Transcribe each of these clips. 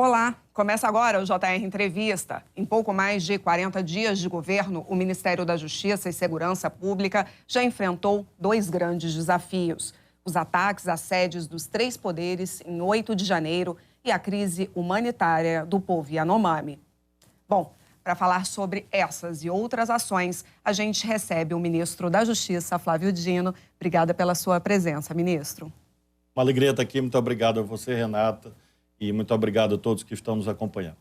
Olá, começa agora o JR Entrevista. Em pouco mais de 40 dias de governo, o Ministério da Justiça e Segurança Pública já enfrentou dois grandes desafios: os ataques às sedes dos três poderes em 8 de janeiro e a crise humanitária do povo Yanomami. Bom, para falar sobre essas e outras ações, a gente recebe o ministro da Justiça, Flávio Dino. Obrigada pela sua presença, ministro. Uma alegria estar aqui. Muito obrigado a você, Renata, e muito obrigado a todos que estão nos acompanhando.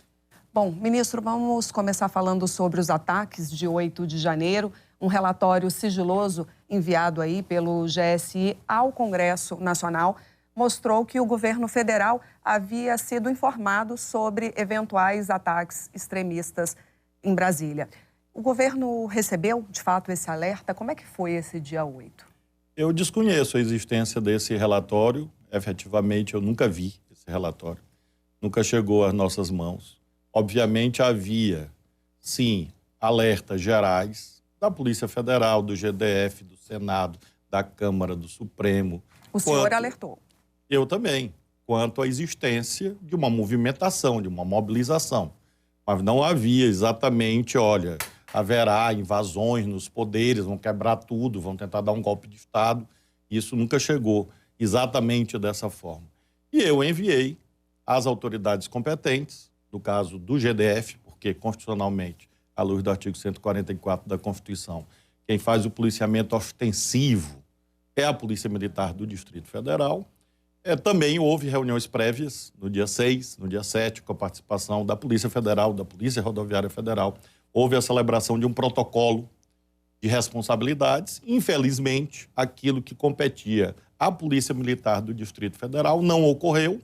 Bom, ministro, vamos começar falando sobre os ataques de 8 de janeiro. Um relatório sigiloso enviado aí pelo GSI ao Congresso Nacional mostrou que o governo federal havia sido informado sobre eventuais ataques extremistas em Brasília. O governo recebeu, de fato, esse alerta? Como é que foi esse dia 8? Eu desconheço a existência desse relatório. Efetivamente, eu nunca vi esse relatório. Nunca chegou às nossas mãos. Obviamente, havia, sim, alertas gerais da Polícia Federal, do GDF, do Senado, da Câmara, do Supremo. O senhor alertou? Eu também, quanto à existência de uma movimentação, de uma mobilização. Mas não havia exatamente, olha, haverá invasões nos poderes, vão quebrar tudo, vão tentar dar um golpe de Estado. Isso nunca chegou exatamente dessa forma. E eu enviei às autoridades competentes, no caso do GDF, porque constitucionalmente, à luz do artigo 144 da Constituição, quem faz o policiamento ostensivo é a Polícia Militar do Distrito Federal. Também houve reuniões prévias no dia 6, no dia 7, com a participação da Polícia Federal, da Polícia Rodoviária Federal. Houve a celebração de um protocolo de responsabilidades. Infelizmente, aquilo que competia à Polícia Militar do Distrito Federal não ocorreu,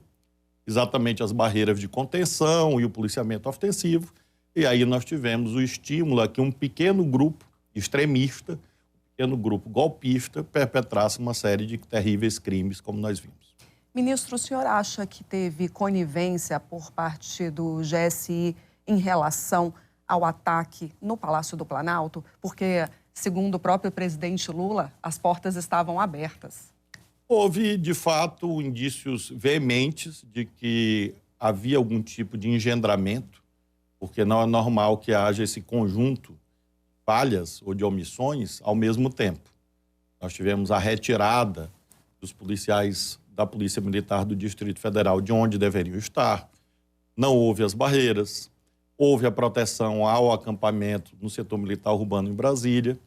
exatamente as barreiras de contenção e o policiamento ostensivo. E aí nós tivemos o estímulo a que um pequeno grupo extremista, um pequeno grupo golpista, perpetrasse uma série de terríveis crimes, como nós vimos. Ministro, o senhor acha que teve conivência por parte do GSI em relação ao ataque no Palácio do Planalto? Porque, segundo o próprio presidente Lula, as portas estavam abertas. Houve, de fato, indícios veementes de que havia algum tipo de engendramento, porque não é normal que haja esse conjunto de falhas ou de omissões ao mesmo tempo. Nós tivemos a retirada dos policiais da Polícia Militar do Distrito Federal de onde deveriam estar, não houve as barreiras, houve a proteção ao acampamento no setor militar urbano em Brasília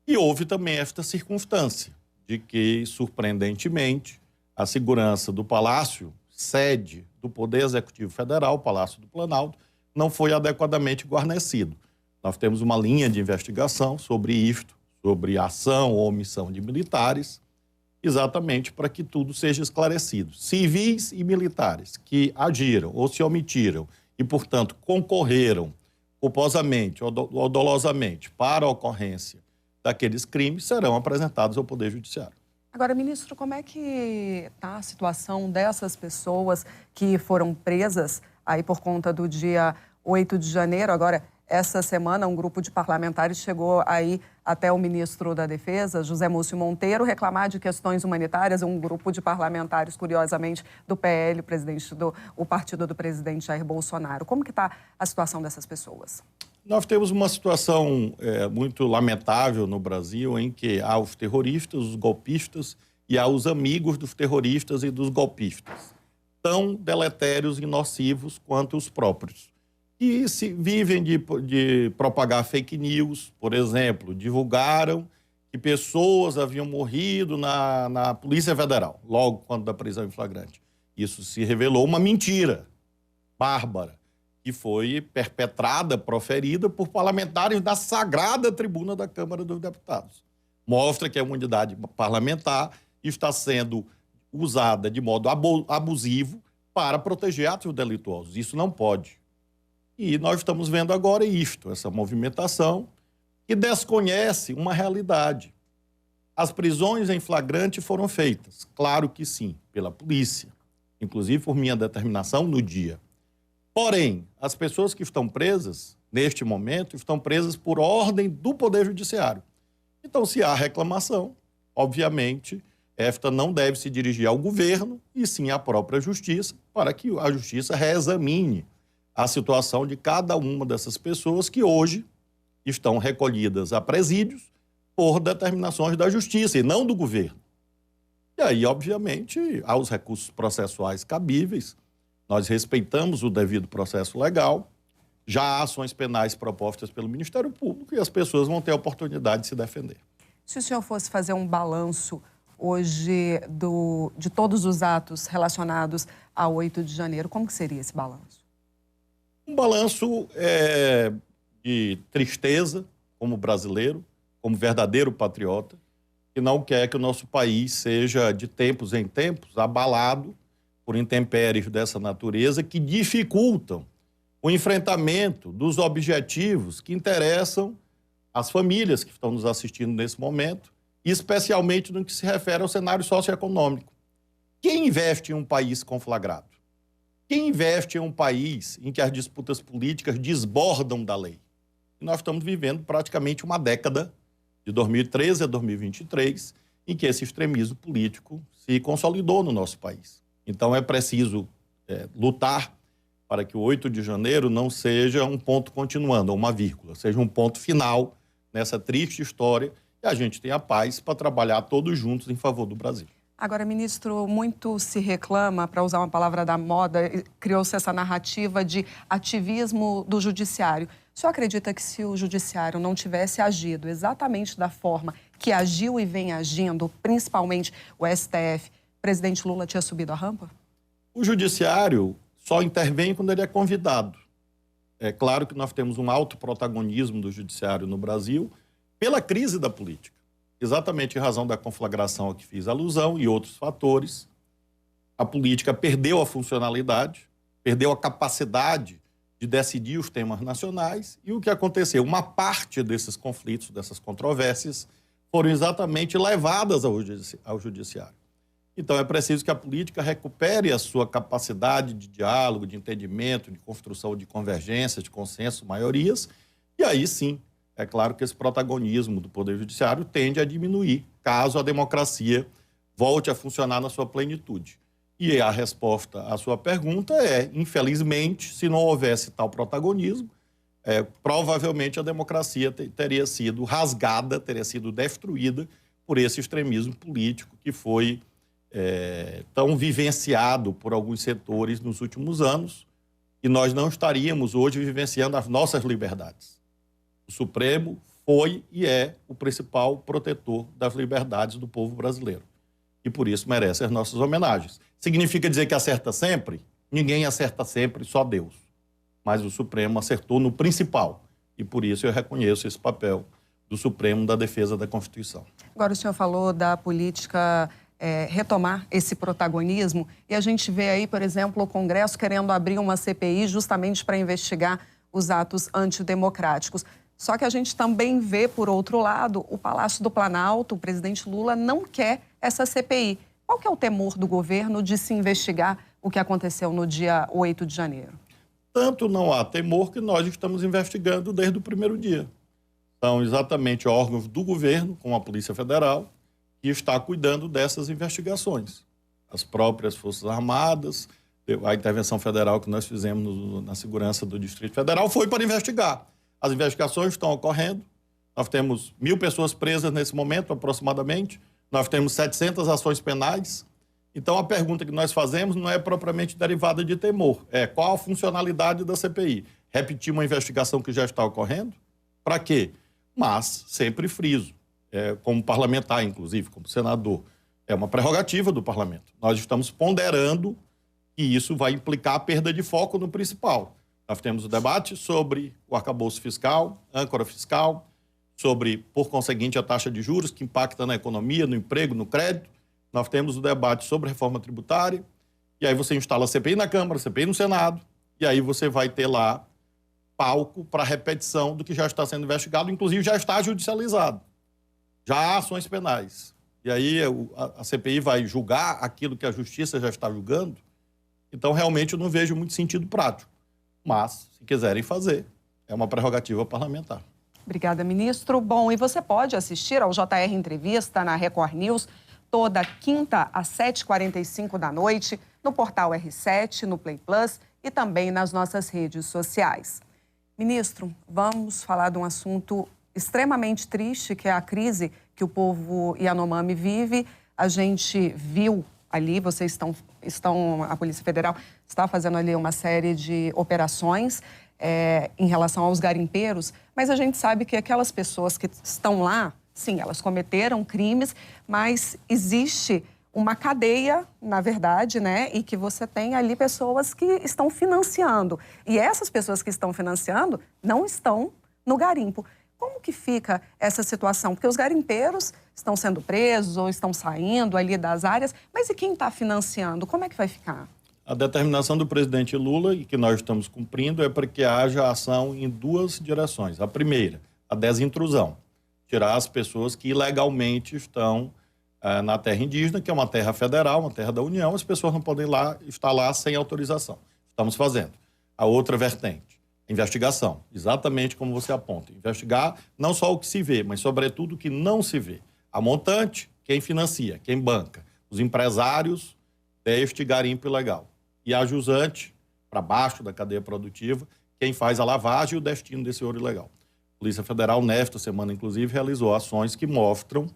e houve também esta circunstância de que, surpreendentemente, a segurança do Palácio, sede do Poder Executivo Federal, o Palácio do Planalto, não foi adequadamente guarnecido. Nós temos uma linha de investigação sobre isto, sobre ação ou omissão de militares, exatamente para que tudo seja esclarecido. Civis e militares que agiram ou se omitiram e, portanto, concorreram culposamente ou dolosamente para a ocorrência daqueles crimes serão apresentados ao Poder Judiciário. Agora, ministro, como é que está a situação dessas pessoas que foram presas aí por conta do dia 8 de janeiro? Agora, essa semana, um grupo de parlamentares chegou aí até o ministro da Defesa, José Múcio Monteiro, reclamar de questões humanitárias. Um grupo de parlamentares, curiosamente, do PL, o partido do presidente Jair Bolsonaro. Como que está a situação dessas pessoas? Nós temos uma situação muito lamentável no Brasil, em que há os terroristas, os golpistas, e há os amigos dos terroristas e dos golpistas, tão deletérios e nocivos quanto os próprios. E se vivem de propagar fake news, por exemplo, divulgaram que pessoas haviam morrido na Polícia Federal, logo quando da prisão em flagrante. Isso se revelou uma mentira bárbara, que foi perpetrada, proferida por parlamentares da sagrada tribuna da Câmara dos Deputados. Mostra que a imunidade parlamentar está sendo usada de modo abusivo para proteger atos delituosos. Isso não pode. E nós estamos vendo agora isto, essa movimentação que desconhece uma realidade. As prisões em flagrante foram feitas, claro que sim, pela polícia, inclusive por minha determinação no dia. Porém, as pessoas que estão presas, neste momento, estão presas por ordem do Poder Judiciário. Então, se há reclamação, obviamente, esta não deve se dirigir ao governo, e sim à própria justiça, para que a justiça reexamine a situação de cada uma dessas pessoas que hoje estão recolhidas a presídios por determinações da justiça e não do governo. E aí, obviamente, há os recursos processuais cabíveis, nós respeitamos o devido processo legal, já há ações penais propostas pelo Ministério Público e as pessoas vão ter a oportunidade de se defender. Se o senhor fosse fazer um balanço hoje de todos os atos relacionados a 8 de janeiro, como que seria esse balanço? Um balanço de tristeza como brasileiro, como verdadeiro patriota, que não quer que o nosso país seja, de tempos em tempos, abalado por intempéries dessa natureza que dificultam o enfrentamento dos objetivos que interessam às famílias que estão nos assistindo nesse momento, e especialmente no que se refere ao cenário socioeconômico. Quem investe em um país conflagrado? Quem investe em um país em que as disputas políticas desbordam da lei? E nós estamos vivendo praticamente uma década, de 2013 a 2023, em que esse extremismo político se consolidou no nosso país. Então é preciso lutar para que o 8 de janeiro não seja um ponto continuando, ou uma vírgula, seja um ponto final nessa triste história e a gente tenha paz para trabalhar todos juntos em favor do Brasil. Agora, ministro, muito se reclama, para usar uma palavra da moda, criou-se essa narrativa de ativismo do judiciário. O senhor acredita que se o judiciário não tivesse agido exatamente da forma que agiu e vem agindo, principalmente o STF, o presidente Lula tinha subido a rampa? O judiciário só intervém quando ele é convidado. É claro que nós temos um alto protagonismo do judiciário no Brasil pela crise da política. Exatamente em razão da conflagração a que fiz alusão e outros fatores, a política perdeu a funcionalidade, perdeu a capacidade de decidir os temas nacionais e o que aconteceu? Uma parte desses conflitos, dessas controvérsias, foram exatamente levadas ao judiciário. Então é preciso que a política recupere a sua capacidade de diálogo, de entendimento, de construção de convergências, de consenso, maiorias, e aí sim, é claro que esse protagonismo do Poder Judiciário tende a diminuir, caso a democracia volte a funcionar na sua plenitude. E a resposta à sua pergunta é, infelizmente, se não houvesse tal protagonismo, provavelmente a democracia teria sido rasgada, teria sido destruída por esse extremismo político que foi tão vivenciado por alguns setores nos últimos anos, e nós não estaríamos hoje vivenciando as nossas liberdades. O Supremo foi e é o principal protetor das liberdades do povo brasileiro. E por isso merece as nossas homenagens. Significa dizer que acerta sempre? Ninguém acerta sempre, só Deus. Mas o Supremo acertou no principal. E por isso eu reconheço esse papel do Supremo da defesa da Constituição. Agora o senhor falou da política retomar esse protagonismo e a gente vê aí, por exemplo, o Congresso querendo abrir uma CPI justamente para investigar os atos antidemocráticos. Só que a gente também vê, por outro lado, o Palácio do Planalto, o presidente Lula não quer essa CPI. Qual que é o temor do governo de se investigar o que aconteceu no dia 8 de janeiro? Tanto não há temor que nós estamos investigando desde o primeiro dia. São exatamente órgãos do governo, como a Polícia Federal, que está cuidando dessas investigações. As próprias Forças Armadas, a intervenção federal que nós fizemos na segurança do Distrito Federal foi para investigar. As investigações estão ocorrendo, nós temos 1.000 pessoas presas nesse momento, aproximadamente, nós temos 700 ações penais. Então, a pergunta que nós fazemos não é propriamente derivada de temor, é qual a funcionalidade da CPI? Repetir uma investigação que já está ocorrendo? Para quê? Mas, sempre friso, como parlamentar, inclusive, como senador, é uma prerrogativa do parlamento. Nós estamos ponderando que isso vai implicar a perda de foco no principal. Nós temos o debate sobre o arcabouço fiscal, âncora fiscal, sobre, por conseguinte, a taxa de juros que impacta na economia, no emprego, no crédito. Nós temos o debate sobre reforma tributária, e aí você instala a CPI na Câmara, CPI no Senado, e aí você vai ter lá palco para repetição do que já está sendo investigado, inclusive já está judicializado. Já há ações penais. E aí a CPI vai julgar aquilo que a Justiça já está julgando. Então, realmente, eu não vejo muito sentido prático. Mas, se quiserem fazer, é uma prerrogativa parlamentar. Obrigada, ministro. Bom, e você pode assistir ao JR Entrevista na Record News toda quinta às 7h45 da noite, no portal R7, no Play Plus e também nas nossas redes sociais. Ministro, vamos falar de um assunto extremamente triste, que é a crise que o povo Yanomami vive. A gente viu ali, vocês a Polícia Federal está fazendo ali uma série de operações em relação aos garimpeiros, mas a gente sabe que aquelas pessoas que estão lá, sim, elas cometeram crimes, mas existe uma cadeia, na verdade, né? E que você tem ali pessoas que estão financiando. E essas pessoas que estão financiando não estão no garimpo. Como que fica essa situação? Porque os garimpeiros estão sendo presos ou estão saindo ali das áreas, mas e quem está financiando? Como é que vai ficar? A determinação do presidente Lula, e que nós estamos cumprindo, é para que haja ação em duas direções. A primeira, a desintrusão. Tirar as pessoas que ilegalmente estão na terra indígena, que é uma terra federal, uma terra da União, as pessoas não podem estar lá sem autorização. Estamos fazendo. A outra vertente, investigação, exatamente como você aponta. Investigar não só o que se vê, mas sobretudo o que não se vê. A montante, quem financia, quem banca, os empresários deste garimpo ilegal. E a jusante, para baixo da cadeia produtiva, quem faz a lavagem e o destino desse ouro ilegal. A Polícia Federal, nesta semana, inclusive, realizou ações que mostram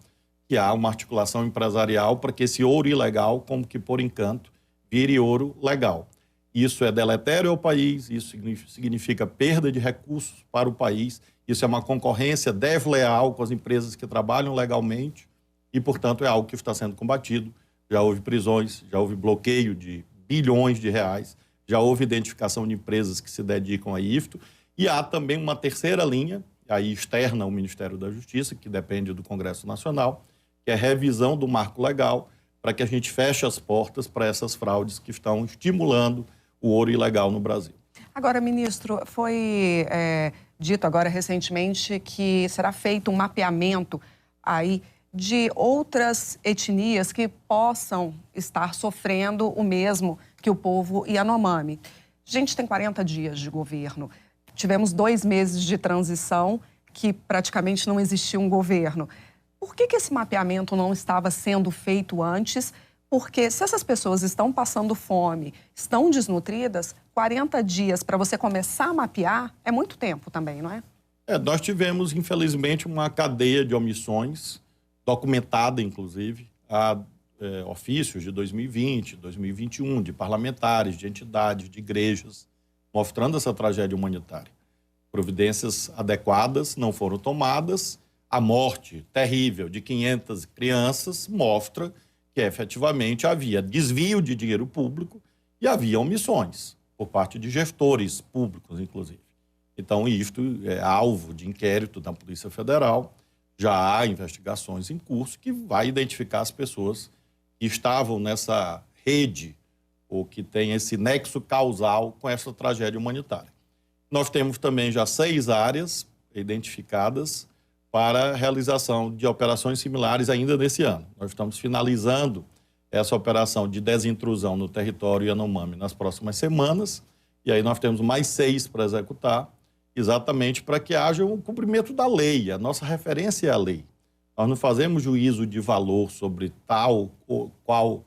que há uma articulação empresarial para que esse ouro ilegal, como que por encanto, vire ouro legal. Isso é deletério ao país, isso significa perda de recursos para o país, isso é uma concorrência desleal com as empresas que trabalham legalmente e, portanto, é algo que está sendo combatido. Já houve prisões, já houve bloqueio de bilhões de reais, já houve identificação de empresas que se dedicam a isto e há também uma terceira linha, aí externa ao Ministério da Justiça, que depende do Congresso Nacional, que é a revisão do marco legal para que a gente feche as portas para essas fraudes que estão estimulando o ouro ilegal no Brasil. Agora, ministro, foi dito agora recentemente que será feito um mapeamento aí de outras etnias que possam estar sofrendo o mesmo que o povo Yanomami. A gente tem 40 dias de governo, tivemos 2 meses de transição que praticamente não existia um governo. Por que esse mapeamento não estava sendo feito antes? Porque se essas pessoas estão passando fome, estão desnutridas, 40 dias para você começar a mapear é muito tempo também, não é? Nós tivemos, infelizmente, uma cadeia de omissões, documentada, inclusive, há ofícios de 2020, 2021, de parlamentares, de entidades, de igrejas, mostrando essa tragédia humanitária. Providências adequadas não foram tomadas. A morte terrível de 500 crianças mostra que efetivamente havia desvio de dinheiro público e havia omissões por parte de gestores públicos, inclusive. Então, isto é alvo de inquérito da Polícia Federal. Já há investigações em curso que vai identificar as pessoas que estavam nessa rede ou que tem esse nexo causal com essa tragédia humanitária. Nós temos também já 6 áreas identificadas para a realização de operações similares ainda nesse ano. Nós estamos finalizando essa operação de desintrusão no território Yanomami nas próximas semanas, e aí nós temos mais 6 para executar, exatamente para que haja um cumprimento da lei. A nossa referência é a lei. Nós não fazemos juízo de valor sobre tal ou qual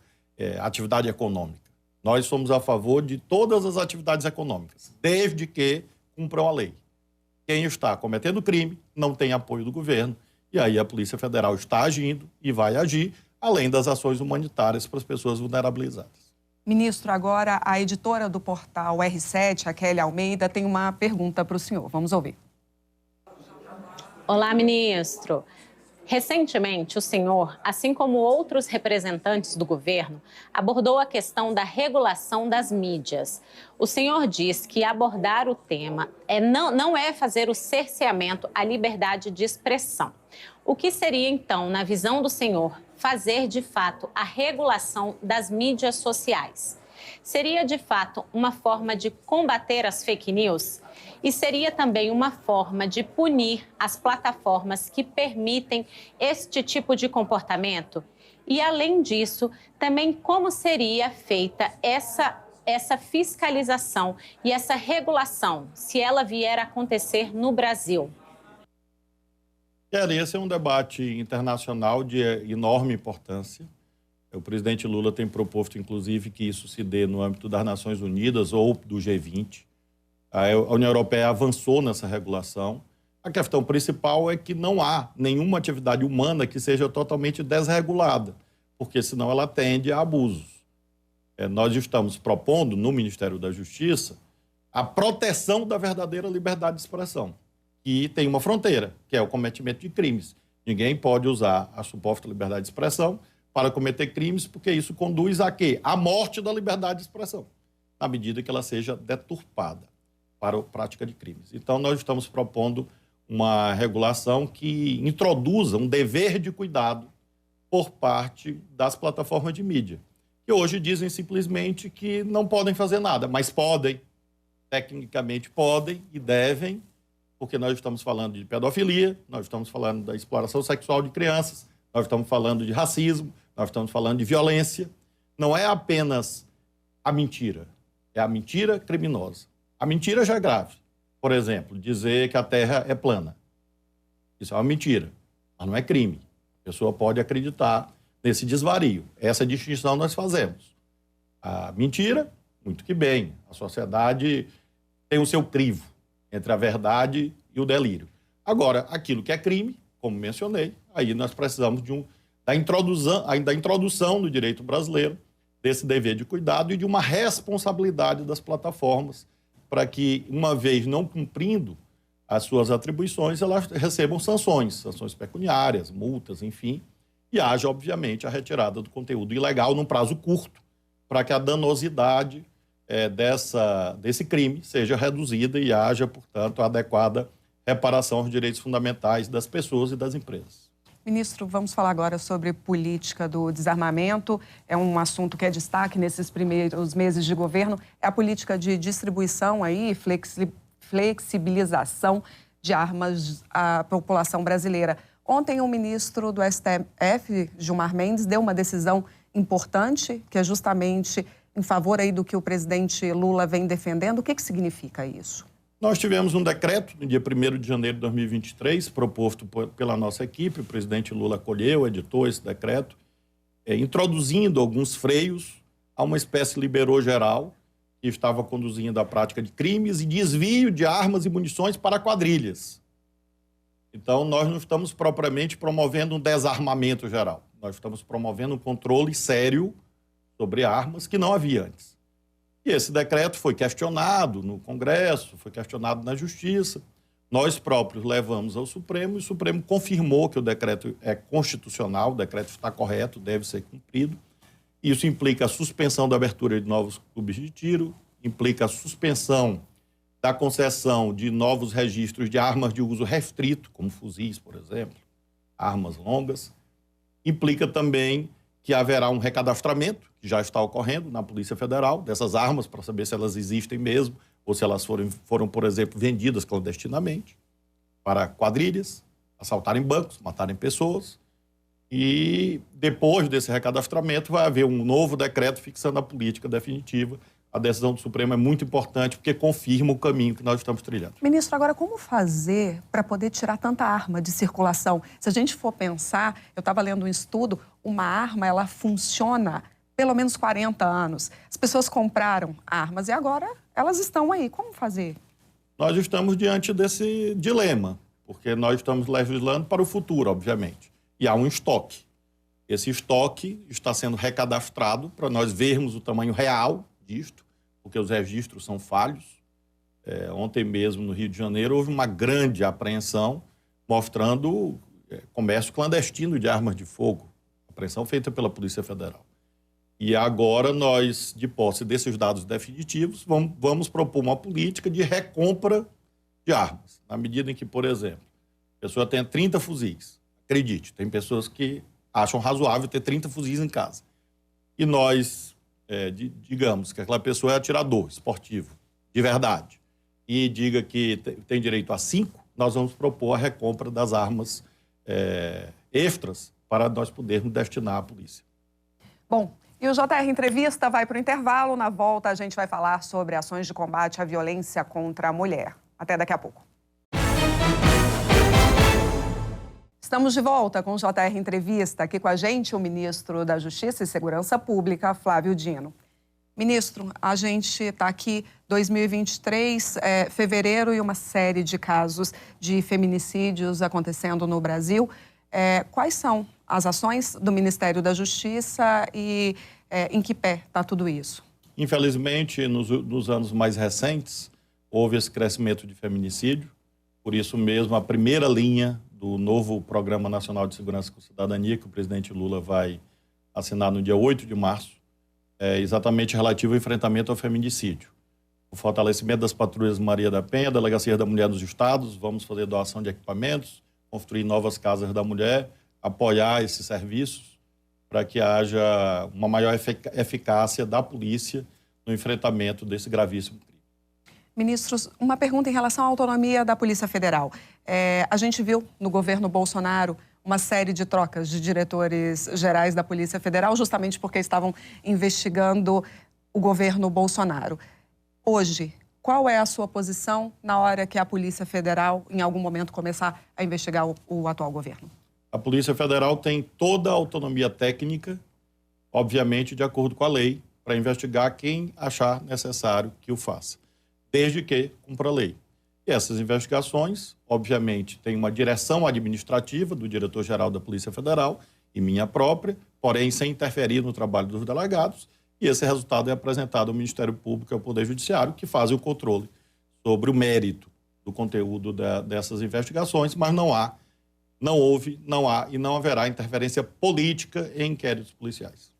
atividade econômica. Nós somos a favor de todas as atividades econômicas, desde que cumpram a lei. Quem está cometendo crime não tem apoio do governo, e aí a Polícia Federal está agindo e vai agir, além das ações humanitárias para as pessoas vulnerabilizadas. Ministro, agora a editora do portal R7, a Kelly Almeida, tem uma pergunta para o senhor. Vamos ouvir. Olá, ministro. Recentemente, o senhor, assim como outros representantes do governo, abordou a questão da regulação das mídias. O senhor diz que abordar o tema não é fazer o cerceamento à liberdade de expressão. O que seria, então, na visão do senhor, fazer, de fato, a regulação das mídias sociais? Seria, de fato, uma forma de combater as fake news? E seria também uma forma de punir as plataformas que permitem este tipo de comportamento? E, além disso, também como seria feita essa fiscalização e essa regulação, se ela vier a acontecer no Brasil? Esse é um debate internacional de enorme importância. O presidente Lula tem proposto, inclusive, que isso se dê no âmbito das Nações Unidas ou do G20. A União Europeia avançou nessa regulação. A questão principal é que não há nenhuma atividade humana que seja totalmente desregulada, porque senão ela tende a abusos. Nós estamos propondo, no Ministério da Justiça, a proteção da verdadeira liberdade de expressão, que tem uma fronteira, que é o cometimento de crimes. Ninguém pode usar a suposta liberdade de expressão para cometer crimes, porque isso conduz a quê? À morte da liberdade de expressão, na medida que ela seja deturpada para a prática de crimes. Então, nós estamos propondo uma regulação que introduza um dever de cuidado por parte das plataformas de mídia, que hoje dizem simplesmente que não podem fazer nada, mas podem, tecnicamente podem e devem, porque nós estamos falando de pedofilia, nós estamos falando da exploração sexual de crianças, nós estamos falando de racismo, nós estamos falando de violência. Não é apenas a mentira, é a mentira criminosa. A mentira já é grave. Por exemplo, dizer que a Terra é plana. Isso é uma mentira, mas não é crime. A pessoa pode acreditar nesse desvario. Essa distinção nós fazemos. A mentira, muito que bem. A sociedade tem o seu crivo entre a verdade e o delírio. Agora, aquilo que é crime, como mencionei, aí nós precisamos da introdução no direito brasileiro desse dever de cuidado e de uma responsabilidade das plataformas para que, uma vez não cumprindo as suas atribuições, elas recebam sanções pecuniárias, multas, enfim, e haja, obviamente, a retirada do conteúdo ilegal num prazo curto, para que a danosidade desse crime seja reduzida e haja, portanto, a adequada reparação aos direitos fundamentais das pessoas e das empresas. Ministro, vamos falar agora sobre política do desarmamento. É um assunto que é destaque nesses primeiros meses de governo. É a política de distribuição aí, flexibilização de armas à população brasileira. Ontem, o ministro do STF, Gilmar Mendes, deu uma decisão importante, que é justamente em favor aí do que o presidente Lula vem defendendo. O que significa isso? Nós tivemos um decreto, no dia 1º de janeiro de 2023, proposto pela nossa equipe. O presidente Lula acolheu, editou esse decreto, introduzindo alguns freios a uma espécie de liberou geral que estava conduzindo à prática de crimes e desvio de armas e munições para quadrilhas. Então, nós não estamos propriamente promovendo um desarmamento geral. Nós estamos promovendo um controle sério sobre armas que não havia antes. E esse decreto foi questionado no Congresso, foi questionado na Justiça. Nós próprios levamos ao Supremo e o Supremo confirmou que o decreto é constitucional, o decreto está correto, deve ser cumprido. Isso implica a suspensão da abertura de novos clubes de tiro, implica a suspensão da concessão de novos registros de armas de uso restrito, como fuzis, por exemplo, armas longas. Implica também que haverá um recadastramento, que já está ocorrendo na Polícia Federal, dessas armas, para saber se elas existem mesmo, ou se elas foram, por exemplo, vendidas clandestinamente para quadrilhas, assaltarem bancos, matarem pessoas. E depois desse recadastramento vai haver um novo decreto fixando a política definitiva. A decisão do Supremo é muito importante porque confirma o caminho que nós estamos trilhando. Ministro, agora como fazer para poder tirar tanta arma de circulação? Se a gente for pensar, eu estava lendo um estudo, uma arma ela funciona pelo menos 40 anos. As pessoas compraram armas e agora elas estão aí. Como fazer? Nós estamos diante desse dilema, porque nós estamos legislando para o futuro, obviamente. E há um estoque. Esse estoque está sendo recadastrado para nós vermos o tamanho real disto, porque os registros são falhos. Ontem mesmo, no Rio de Janeiro, houve uma grande apreensão mostrando comércio clandestino de armas de fogo. Apreensão feita pela Polícia Federal. E agora nós, de posse desses dados definitivos, vamos propor uma política de recompra de armas. Na medida em que, por exemplo, a pessoa tenha 30 fuzis. Acredite, tem pessoas que acham razoável ter 30 fuzis em casa. E nós... digamos que aquela pessoa é atirador esportivo, de verdade, e diga que tem direito a 5, nós vamos propor a recompra das armas extras para nós podermos destinar à polícia. Bom, e o JR Entrevista vai para o intervalo. Na volta, a gente vai falar sobre ações de combate à violência contra a mulher. Até daqui a pouco. Estamos de volta com o JR Entrevista. Aqui com a gente o ministro da Justiça e Segurança Pública, Flávio Dino. Ministro, a gente está aqui 2023, fevereiro, e uma série de casos de feminicídios acontecendo no Brasil. Quais são as ações do Ministério da Justiça e em que pé está tudo isso? Infelizmente, nos anos mais recentes, houve esse crescimento de feminicídio. Por isso mesmo, a primeira linha do novo Programa Nacional de Segurança com Cidadania, que o presidente Lula vai assinar no dia 8 de março, é exatamente relativo ao enfrentamento ao feminicídio. O fortalecimento das patrulhas Maria da Penha, Delegacia da Mulher dos Estados, vamos fazer doação de equipamentos, construir novas casas da mulher, apoiar esses serviços para que haja uma maior eficácia da polícia no enfrentamento desse gravíssimo crime. Ministros, uma pergunta em relação à autonomia da Polícia Federal. A gente viu no governo Bolsonaro uma série de trocas de diretores gerais da Polícia Federal, justamente porque estavam investigando o governo Bolsonaro. Hoje, qual é a sua posição na hora que a Polícia Federal, em algum momento, começar a investigar o atual governo? A Polícia Federal tem toda a autonomia técnica, obviamente de acordo com a lei, para investigar quem achar necessário que o faça, desde que cumpra a lei. E essas investigações, obviamente, têm uma direção administrativa do diretor-geral da Polícia Federal e minha própria, porém sem interferir no trabalho dos delegados, e esse resultado é apresentado ao Ministério Público e ao Poder Judiciário, que fazem o controle sobre o mérito do conteúdo dessas investigações, mas não houve, não há e não haverá interferência política em inquéritos policiais.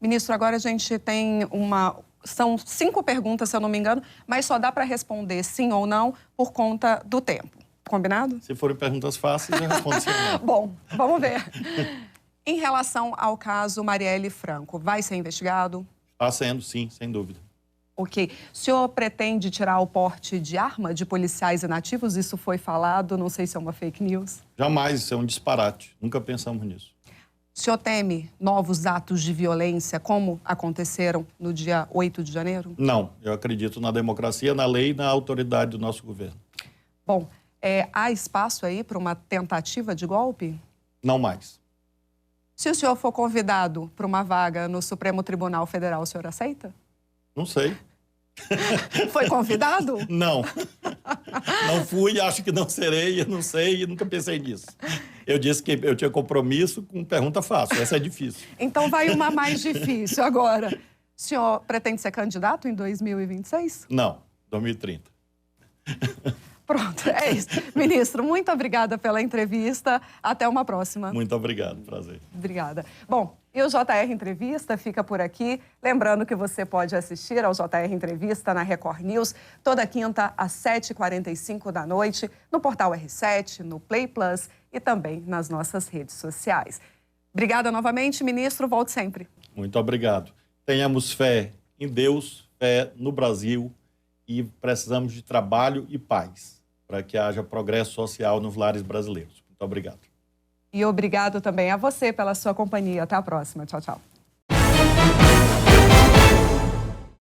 Ministro, agora a gente tem São 5 perguntas, se eu não me engano, mas só dá para responder sim ou não por conta do tempo. Combinado? Se forem perguntas fáceis, eu respondo sim ou não. Bom, vamos ver. Em relação ao caso Marielle Franco, vai ser investigado? Está sendo, sim, sem dúvida. Ok. O senhor pretende tirar o porte de arma de policiais inativos? Isso foi falado, não sei se é uma fake news. Jamais, isso é um disparate. Nunca pensamos nisso. O senhor teme novos atos de violência, como aconteceram no dia 8 de janeiro? Não, eu acredito na democracia, na lei e na autoridade do nosso governo. Bom, há espaço aí para uma tentativa de golpe? Não mais. Se o senhor for convidado para uma vaga no Supremo Tribunal Federal, o senhor aceita? Não sei. Foi convidado? Não. Não fui, acho que não serei, eu não sei e nunca pensei nisso. Eu disse que eu tinha compromisso com pergunta fácil, essa é difícil. Então vai uma mais difícil agora. O senhor pretende ser candidato em 2026? Não, 2030. Pronto, é isso. Ministro, muito obrigada pela entrevista. Até uma próxima. Muito obrigado, prazer. Obrigada. Bom, e o JR Entrevista fica por aqui. Lembrando que você pode assistir ao JR Entrevista na Record News toda quinta às 7h45 da noite, no portal R7, no Play Plus e também nas nossas redes sociais. Obrigada novamente, ministro. Volte sempre. Muito obrigado. Tenhamos fé em Deus, fé no Brasil e precisamos de trabalho e paz para que haja progresso social nos lares brasileiros. Muito obrigado. E obrigado também a você pela sua companhia. Até a próxima. Tchau, tchau.